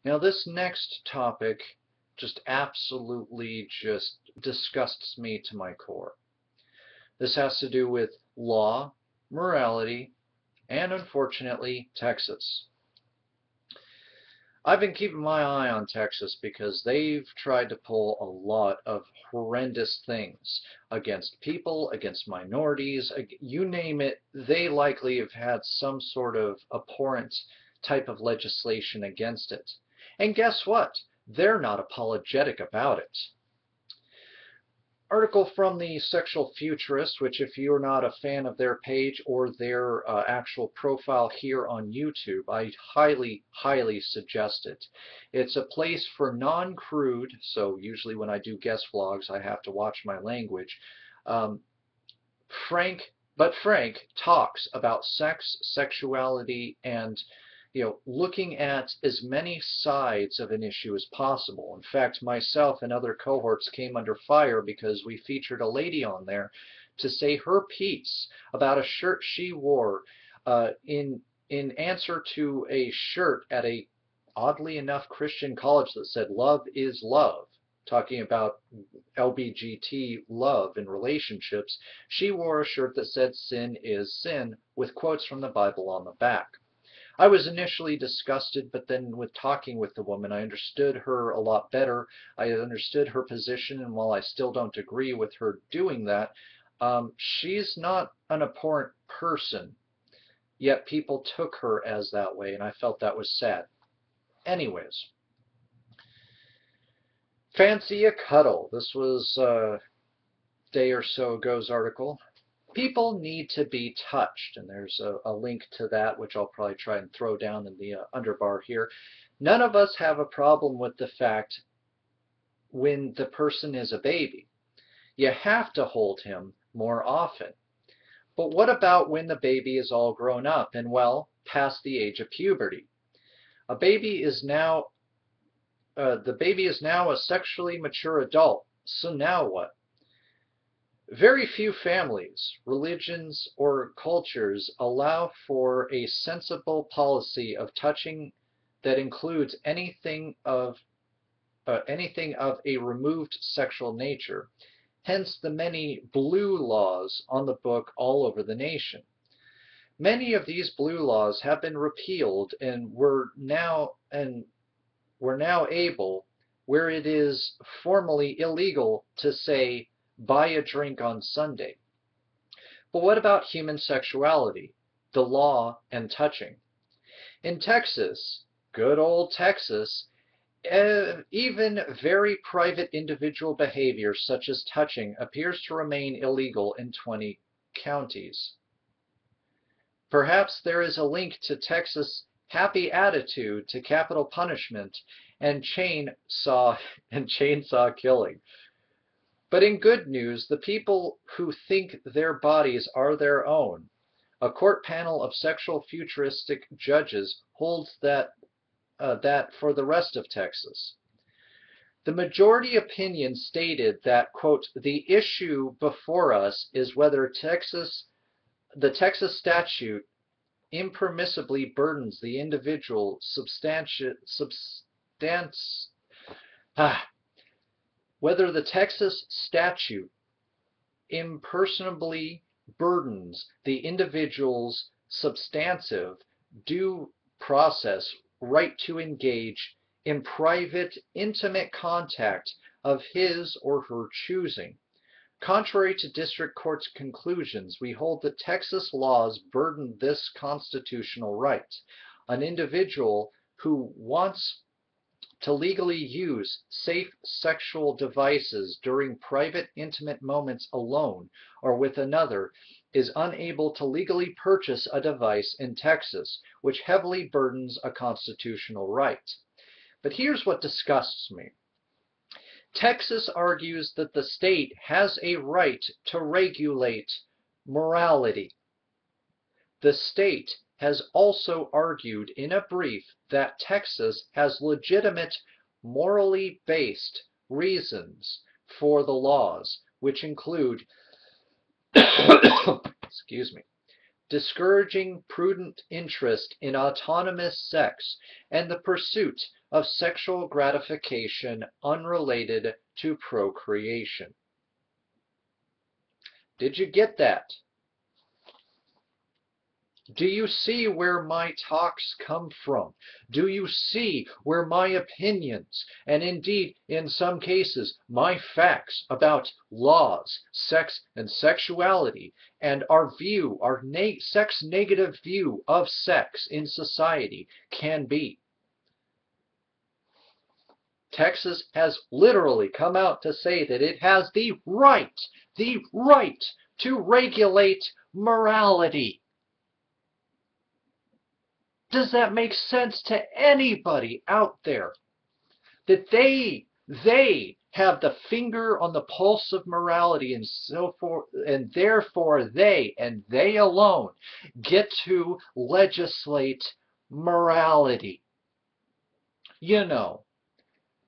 Now this next topic just absolutely just disgusts me to my core. This has to do with law, morality, and unfortunately, Texas. I've been keeping my eye on Texas because they've tried to pull a lot of horrendous things against people, against minorities, you name it. They likely have had some sort of abhorrent type of legislation against it. And guess what? They're not apologetic about it. Article from the Sexual Futurist, which if you're not a fan of their page or their actual profile here on YouTube, I highly, highly suggest it. It's a place for non-crude, so usually when I do guest vlogs I have to watch my language, um, frank talks about sex, sexuality, and looking at as many sides of an issue as possible. In fact, myself and other cohorts came under fire because we featured a lady on there to say her piece about a shirt she wore in answer to a shirt at a oddly enough Christian college that said love is love, talking about LBGT love in relationships. She wore a shirt that said sin is sin with quotes from the Bible on the back. I was initially disgusted, but then with talking with the woman, I understood her a lot better. I understood her position, and while I still don't agree with her doing that, she's not an abhorrent person, yet people took her as that way, and I felt that was sad. Anyways, fancy a cuddle. This was a day or so ago's article. People need to be touched, and there's a link to that, which I'll probably try and throw down in the underbar here. None of us have a problem with the fact when the person is a baby. You have to hold him more often. But what about when the baby is all grown up and, well, past the age of puberty? The baby is now a sexually mature adult, so now what? Very few families, religions, or cultures allow for a sensible policy of touching that includes anything of a removed sexual nature, hence the many blue laws on the book all over the nation. Many of these blue laws have been repealed and we're now able, where it is formally illegal to say buy a drink on Sunday. But what about human sexuality, the law, and touching? In Texas, good old Texas, even very private individual behavior such as touching appears to remain illegal in 20 counties. Perhaps there is a link to Texas' happy attitude to capital punishment and chainsaw killing. But in good news, the people who think their bodies are their own, a court panel of sexual futuristic judges holds that for the rest of Texas. The majority opinion stated that, quote, the issue before us is whether the Texas statute impermissibly burdens the individual whether the Texas statute impersonally burdens the individual's substantive due process right to engage in private, intimate contact of his or her choosing. Contrary to district court's conclusions, we hold that Texas laws burden this constitutional right. An individual who wants to legally use safe sexual devices during private, intimate moments alone or with another is unable to legally purchase a device in Texas, which heavily burdens a constitutional right. But here's what disgusts me. Texas argues that the state has a right to regulate morality. The state has also argued in a brief that Texas has legitimate, morally based reasons for the laws, which include excuse me, discouraging prudent interest in autonomous sex, and the pursuit of sexual gratification unrelated to procreation. Did you get that? Do you see where my talks come from? Do you see where my opinions, and indeed, in some cases, my facts about laws, sex, and sexuality, and our view, our sex-negative view of sex in society can be? Texas has literally come out to say that it has the right to regulate morality. Does that make sense to anybody out there? That they have the finger on the pulse of morality, and so forth, and therefore they, and they alone, get to legislate morality. You know,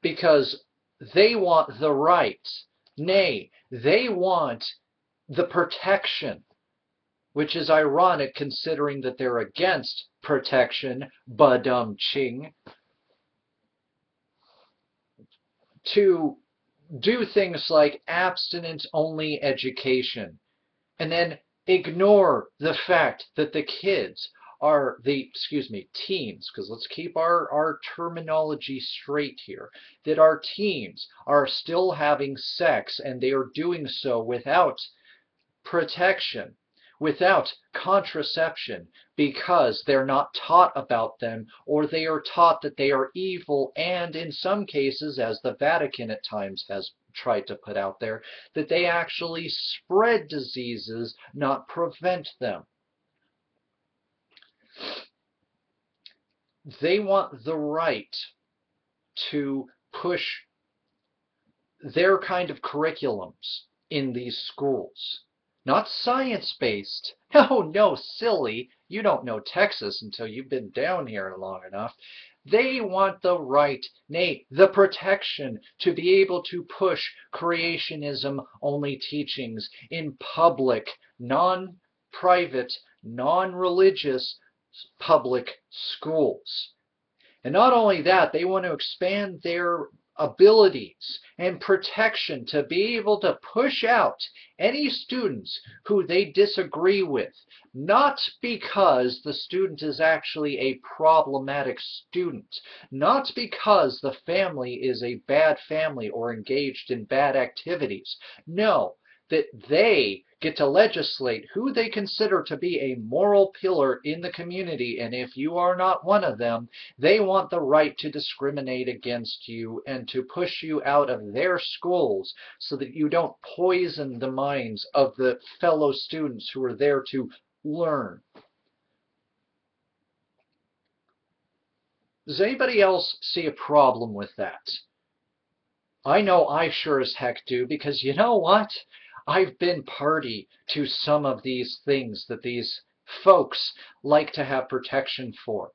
because they want the right. Nay, they want the protection, which is ironic considering that they're against protection, badum-ching, to do things like abstinence-only education, and then ignore the fact that the kids are teens, because let's keep our terminology straight here, that our teens are still having sex, and they are doing so without protection, without contraception, because they're not taught about them, or they are taught that they are evil, and in some cases, as the Vatican at times has tried to put out there, that they actually spread diseases, not prevent them. They want the right to push their kind of curriculums in these schools. Not science-based. No, silly. You don't know Texas until you've been down here long enough. They want the right, nay, the protection to be able to push creationism-only teachings in public, non-private, non-religious public schools. And not only that, they want to expand their abilities and protection to be able to push out any students who they disagree with, not because the student is actually a problematic student, not because the family is a bad family or engaged in bad activities. No, that they get to legislate who they consider to be a moral pillar in the community, and if you are not one of them, they want the right to discriminate against you and to push you out of their schools so that you don't poison the minds of the fellow students who are there to learn. Does anybody else see a problem with that? I know I sure as heck do, because you know what? I've been party to some of these things that these folks like to have protection for.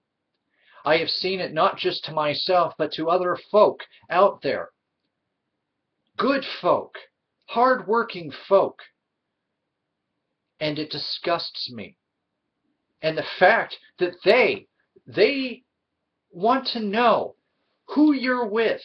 I have seen it not just to myself, but to other folk out there. Good folk, hard-working folk. And it disgusts me. And the fact that they want to know who you're with,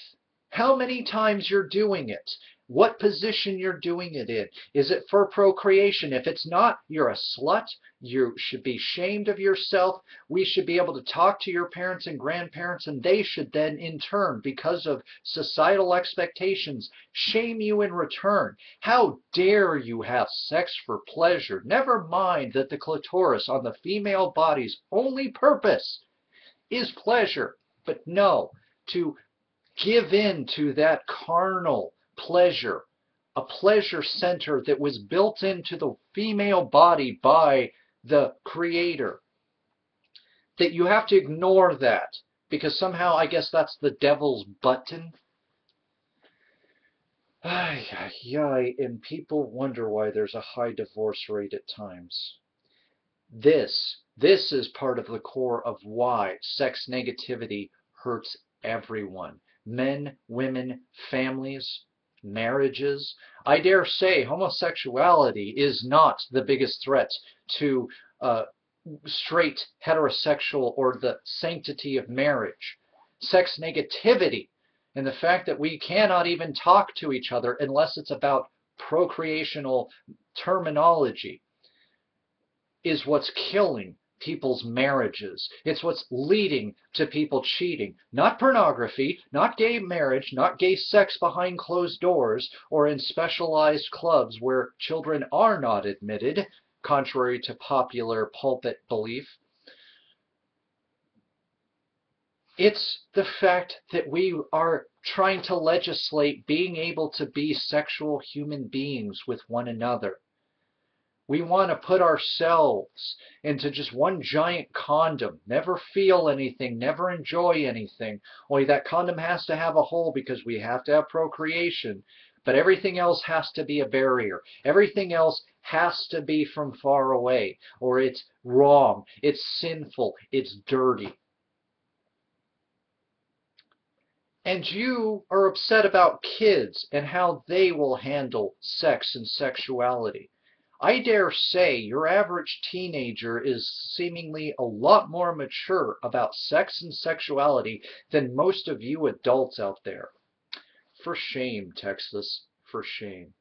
how many times you're doing it, what position you're doing it in. Is it for procreation? If it's not, you're a slut. You should be ashamed of yourself. We should be able to talk to your parents and grandparents, and they should then, in turn, because of societal expectations, shame you in return. How dare you have sex for pleasure? Never mind that the clitoris on the female body's only purpose is pleasure. But no, to give in to that carnal pleasure, a pleasure center that was built into the female body by the Creator, that you have to ignore that because somehow I guess that's the devil's button. And people wonder why there's a high divorce rate at times. This is part of the core of why sex negativity hurts everyone. Men, women, families, marriages. I dare say homosexuality is not the biggest threat to straight heterosexual or the sanctity of marriage. Sex negativity and the fact that we cannot even talk to each other unless it's about procreational terminology is what's killing people's marriages. It's what's leading to people cheating. Not pornography, not gay marriage, not gay sex behind closed doors or in specialized clubs where children are not admitted, contrary to popular pulpit belief. It's the fact that we are trying to legislate being able to be sexual human beings with one another. We want to put ourselves into just one giant condom, never feel anything, never enjoy anything. Only that condom has to have a hole because we have to have procreation. But everything else has to be a barrier. Everything else has to be from far away, or it's wrong, it's sinful, it's dirty. And you are upset about kids and how they will handle sex and sexuality. I dare say your average teenager is seemingly a lot more mature about sex and sexuality than most of you adults out there. For shame, Texas, for shame.